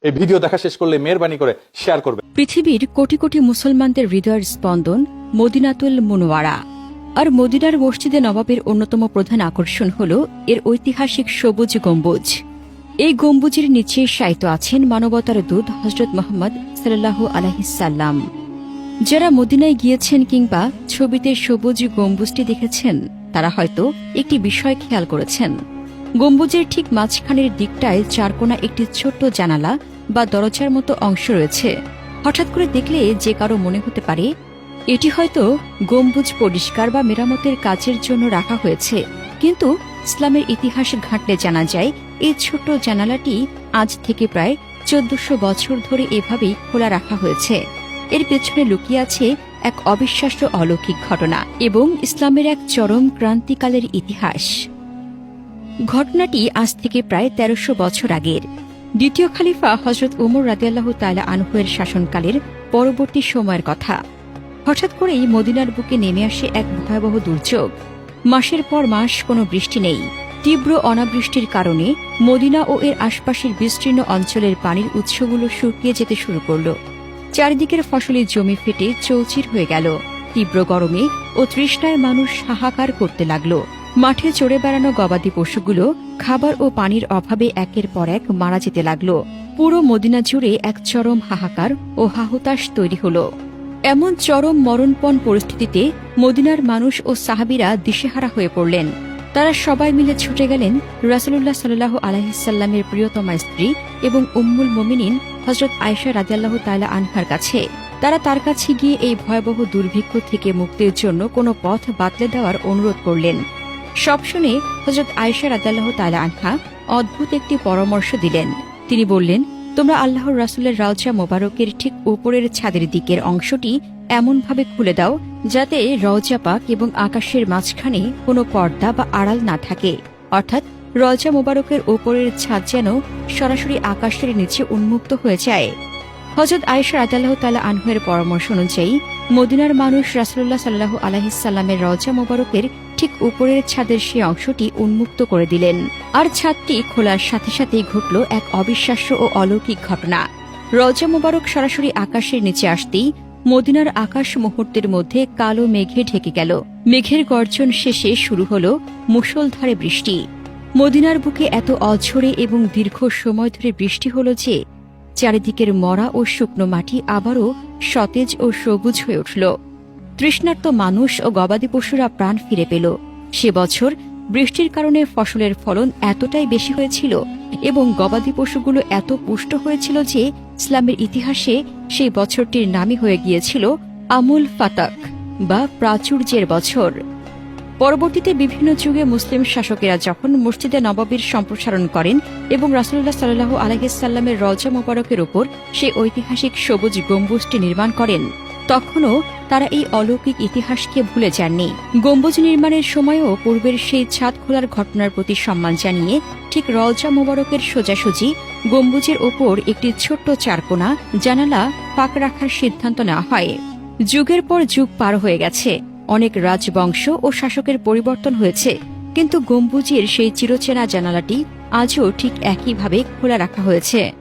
এই ভিডিও দেখা শেষ করলে মেহেরবানি করে শেয়ার করবেন। পৃথিবীর কোটি কোটি মুসলমানদের হৃদয়ের স্পন্দন মদিনাতুল মুনওয়ারা। আর মদিনার মসজিদে নবাবের অন্যতম প্রধান আকর্ষণ হল এর ঐতিহাসিক সবুজ গম্বুজ। এই গম্বুজের নিচে শায়িত আছেন মানবতার দূত হযরত মুহাম্মদ সাল্লাল্লাহু আলাইহি সাল্লাম। যারা মদিনায় গিয়েছেন কিংবা ছবিতে সবুজ গম্বুজটি দেখেছেন তারা হয়তো একটি বিষয় খেয়াল করেছেন। গম্বুজের ঠিক মাঝখানের দিকটায় চারকোনা একটি ছোট্ট জানালা বা দরজার মতো অংশ রয়েছে। হঠাৎ করে দেখলে যে কারো মনে হতে পারে এটি হয়তো গম্বুজ পরিষ্কার বা মেরামতের কাজের জন্য রাখা হয়েছে, কিন্তু ইসলামের ইতিহাস ঘাঁটলে জানা যায় এই ছোট্ট জানালাটি আজ থেকে প্রায় 1400 বছর ধরে এভাবেই খোলা রাখা হয়েছে। এর পেছনে লুকিয়ে আছে এক অবিশ্বাস্য অলৌকিক ঘটনা এবং ইসলামের এক চরম ক্রান্তিকালের ইতিহাস। ঘটনাটি আজ থেকে প্রায় 1300 বছর আগের। দ্বিতীয় খলিফা হযরত ওমর রাদিয়াল্লাহু তাআলা আনহু-এর শাসনকালের পরবর্তী সময়ের কথা। হঠাৎ করেই মদিনার বুকে নেমে আসে এক ভয়াবহ দুর্যোগ। মাসের পর মাস কোনো বৃষ্টি নেই। তীব্র অনাবৃষ্টির কারণে মদিনা ও এর আশপাশের বিস্তীর্ণ অঞ্চলের পানির উৎসগুলো শুকিয়ে যেতে শুরু করল। চারিদিকের ফসলি জমি ফেটে চৌচির হয়ে গেল। তীব্র গরমে ও তৃষ্ণায় মানুষ হাহাকার করতে লাগল। মাঠে চড়ে বেড়ানো গবাদি পশুগুলো খাবার ও পানির অভাবে একের পর এক মারা যেতে লাগল। পুরো মদিনা জুড়ে এক চরম হাহাকার ও হাহুতাশ তৈরি হল। এমন চরম মরণপণ পরিস্থিতিতে মদিনার মানুষ ও সাহাবীরা দিশেহারা হয়ে পড়লেন। তারা সবাই মিলে ছুটে গেলেন রাসূলুল্লাহ সাল্লাল্লাহু আলাইহি সাল্লামের প্রিয়তমা স্ত্রী এবং উম্মুল মুমিনিন হযরত আয়েশা রাদিয়াল্লাহু তাআলা আনহার কাছে। তারা তার কাছে গিয়ে এই ভয়াবহ দুর্ভিক্ষ থেকে মুক্তির জন্য কোনো পথ বাতলে দেওয়ার অনুরোধ করলেন। সব শুনে হযরত আয়েশা রাদিয়াল্লাহু তাআলা আনহা অদ্ভুত একটি পরামর্শ দিলেন। তিনি বললেন, তোমরা আল্লাহর রাসূলের রওজা মোবারকের ঠিক উপরের ছাদের দিকের অংশটি এমনভাবে খুলে দাও যাতে রওজা পাক এবং আকাশের মাঝখানে কোনো পর্দা বা আড়াল না থাকে, অর্থাৎ রওজা মোবারকের উপরের ছাদ যেন সরাসরি আকাশের নিচে উন্মুক্ত হয়ে যায়। হযরত আয়েশা রাদিয়াল্লাহু তাআলা আনহা-এর পরামর্শ অনুযায়ী মদিনার মানুষ রাসূলুল্লাহ সাল্লাল্লাহু আলাইহি সাল্লামের রওজা মোবারকের ঠিক উপরের ছাদের সেই অংশটি উন্মুক্ত করে দিলেন। আর ছাদটি খোলার সাথে সাথেই ঘটল এক অবিশ্বাস্য ও অলৌকিক ঘটনা। রওজা মোবারক সরাসরি আকাশের নিচে আসতেই মদিনার আকাশ মুহূর্তের মধ্যে কালো মেঘে ঢেকে গেল। মেঘের গর্জন শেষে শুরু হল মুষলধারে বৃষ্টি। মদিনার বুকে এত অঝোরে এবং দীর্ঘ সময় ধরে বৃষ্টি হল যে চারিদিকের মরা ও শুকনো মাটি আবারও সতেজ ও সবুজ হয়ে উঠল। তৃষ্ণার্ত মানুষ ও গবাদি পশুরা প্রাণ ফিরে পেল। সে বছর বৃষ্টির কারণে ফসলের ফলন এতটাই বেশি হয়েছিল এবং গবাদি পশুগুলো এত পুষ্ট হয়েছিল যে ইসলামের ইতিহাসে সেই বছরটির নামই হয়ে গিয়েছিল আমুল ফাতাক বা প্রাচুর্যের বছর। পরবর্তীতে বিভিন্ন যুগে মুসলিম শাসকেরা যখন মসজিদে নববীর সম্প্রসারণ করেন এবং রাসূলুল্লাহ সাল্লাল্লাহু আলাইহি সাল্লামের রওজা মোবারকের উপর সেই ঐতিহাসিক সবুজ গম্বুজটি নির্মাণ করেন, তখনও তারা এই অলৌকিক ইতিহাসকে ভুলে যাননি। গম্বুজ নির্মাণের সময়ও পূর্বের সেই ছাদ খোলার ঘটনার প্রতি সম্মান জানিয়ে ঠিক রওজা মোবারকের সোজাসুজি গম্বুজের ওপর একটি ছোট্ট চারকোনা জানালা পাক রাখার সিদ্ধান্ত নেওয়া হয়। যুগের পর যুগ পার হয়ে গেছে, অনেক রাজবংশ ও শাসকের পরিবর্তন হয়েছে, কিন্তু গম্বুজের সেই চিরচেনা জানালাটি আজও ঠিক একইভাবে খোলা রাখা হয়েছে।